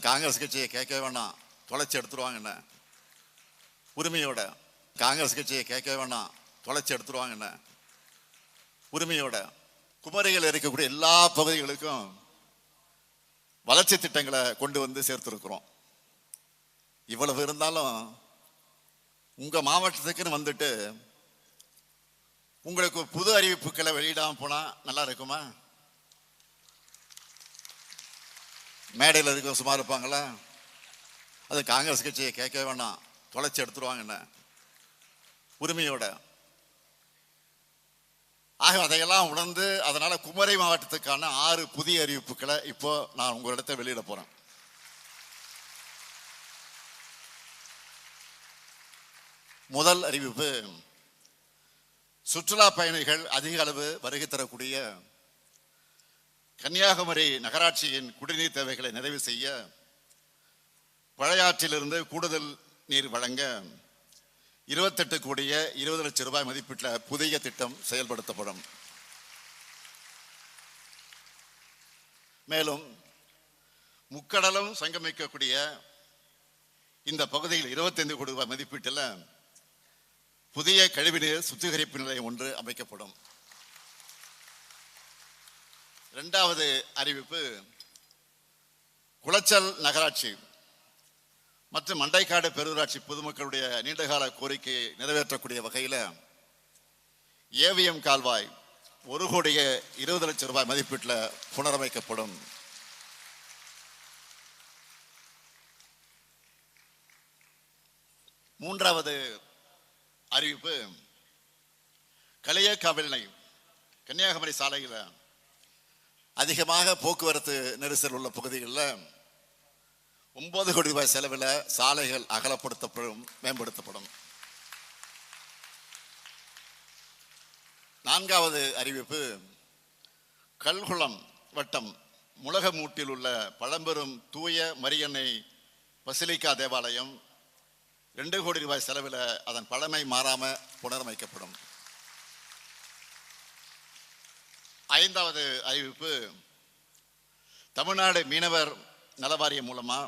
காங்கிரஸ் கட்சியை கேட்க வேணாம், தொலைச்சி எடுத்துருவாங்கண்ணே. உரிமையோட காங்கிரஸ் கட்சியை கேட்க வேணாம், தொலைச்சி எடுத்துருவாங்கண்ணே. உரிமையோட குமரிகள் இருக்கக்கூடிய எல்லா பகுதிகளுக்கும் வளர்ச்சி திட்டங்களை கொண்டு வந்து சேர்த்துருக்குறோம். இவ்வளவு இருந்தாலும் உங்க மாவட்டத்துக்குன்னு வந்துட்டு உங்களுக்கு புது அறிவிப்புகளை வெளியிடாம போனா நல்லா இருக்குமா? மேடையில் இருக்க சும்மா இருப்பாங்களா? அது காங்கிரஸ் கட்சியை கேட்க வேணாம், தொலைச்சி எடுத்துருவாங்கண்ணே. உரிமையோட ஆக அதையெல்லாம் உணர்ந்து அதனால குமரி மாவட்டத்துக்கான 6 புதிய அறிவிப்புகளை இப்போ நான் உங்களிடத்தை வெளியிட போறேன். முதல் அறிவிப்பு, சுற்றுலா பயணிகள் அதிக அளவு வருகை தரக்கூடிய கன்னியாகுமரி நகராட்சியின் குடிநீர் தேவைகளை நிறைவு செய்ய பழையாற்றிலிருந்து கூடுதல் நீர் வழங்க 28 கோடியே 20 லட்சம் ரூபாய் மதிப்பீட்டுள்ள புதிய திட்டம் செயல்படுத்தப்படும். மேலும் முக்கடலும் சங்கமிக்கக்கூடிய இந்த பகுதியில் 25 கோடி ரூபாய் மதிப்பீட்டில் புதிய கழிவுநீர் சுத்திகரிப்பு நிலையம் ஒன்று அமைக்கப்படும். இரண்டாவது அறிவிப்பு, குளச்சல் நகராட்சி மற்றும் மண்டைக்காடு பேரூராட்சி பொதுமக்களுடைய நீண்டகால கோரிக்கையை நிறைவேற்றக்கூடிய வகையில் ஏவிஎம் கால்வாய் 1 கோடியே 20 லட்சம் ரூபாய் மதிப்பீட்டில் புனரமைக்கப்படும். மூன்றாவது அறிவிப்பு, களியக்காவிளை கன்னியாகுமரி சாலையில் அதிகமாக போக்குவரத்து நெரிசல் உள்ள பகுதிகளில் 9 கோடி ரூபாய் செலவில் சாலைகள் அகலப்படுத்தப்படும், மேம்படுத்தப்படும். நான்காவது அறிவிப்பு, கல்குளம் வட்டம் முளகமூட்டில் உள்ள பழம்பெரும் தூய மரியன்னை பசிலிக்கா தேவாலயம் 2 கோடி ரூபாய் செலவில் அதன் பழமை மாறாம புனரமைக்கப்படும். ஐந்தாவது அறிவிப்பு, தமிழ்நாடு மீனவர் நலவாரியம் மூலமா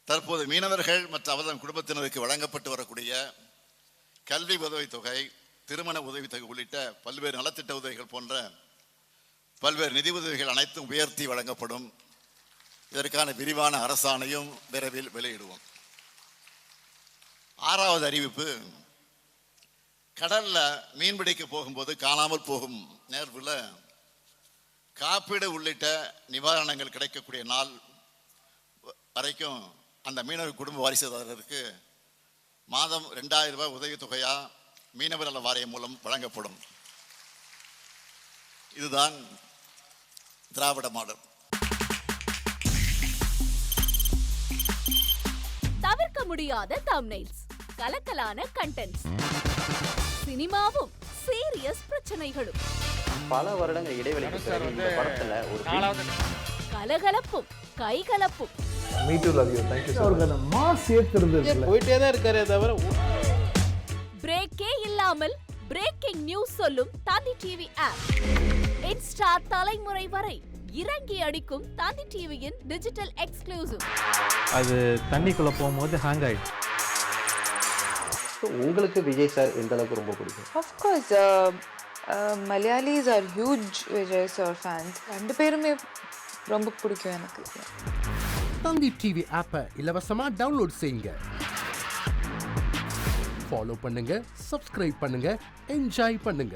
தற்போது மீனவர்கள் மற்றும் அவர்தம் குடும்பத்தினருக்கு வழங்கப்பட்டு வரக்கூடிய கல்வி உதவித்தொகை, திருமண உதவித்தொகை உள்ளிட்ட பல்வேறு நலத்திட்ட உதவிகள் போன்ற பல்வேறு நிதி உதவிகள் அனைத்தும் உயர்த்தி வழங்கப்படும். இதற்கான விரிவான அரசாணையும் விரைவில் வெளியிடுவோம். ஆறாவது அறிவிப்பு, கடல்ல மீன்பிடிக்க போகும்போது காணாமல் போகும் நேர்வுல காப்பீடு உள்ளிட்ட நிவாரணங்கள் கிடைக்கக்கூடிய நாள் வரைக்கும் அந்த மீனவ குடும்ப வாரிசுதாரருக்கு மாதம் 2000 ரூபாய் உதவித்தொகையா மீனவர் நல வாரியம் மூலம் வழங்கப்படும். இதுதான் திராவிட மாடல். தவிர்க்க முடியாத தம்ப்நெயில்ஸ், கலக்கலான கண்டென்ட்ஸ், சினிமாவும் சீரியஸ் பிரச்சனைகளும், பல வருடங்கள் இடைவெளிக்கு பிறகு இந்த படத்துல ஒரு கலகலப்பும் கைகலப்பும், me too love you thank you அவருக்கு மாஸ் ஏத்துறது இல்ல போயிட்டே தான் இருக்காரே தவிர பிரேக்கே இல்லாமல் பிரேக்கிங் நியூஸ் சொல்லும் தந்தி டிவி ஆப். இன்ஸ்டா தலைமுறை வரை இறங்கி அடிக்கும் தந்தி டிவியின் டிஜிட்டல் எக்ஸ்க்ளூசிவ். அது தண்ணிக்குள்ள போகும்போது ஹேங் ஆயிடுச்சு. உங்களுக்கு விஜய் சார் எந்த அளவுக்கு ரொம்ப பிடிக்கும்? Of course, Malayalis are huge Vijay sir fans. ரெண்டு பேருமே ரொம்ப பிடிக்கும் எனக்கு. தந்தி டிவி ஆப்பை இலவசமா டவுன்லோட் செய்யுங்க. ஃபாலோ பண்ணுங்க, சப்ஸ்கிரைப் பண்ணுங்க, என்ஜாய் பண்ணுங்க.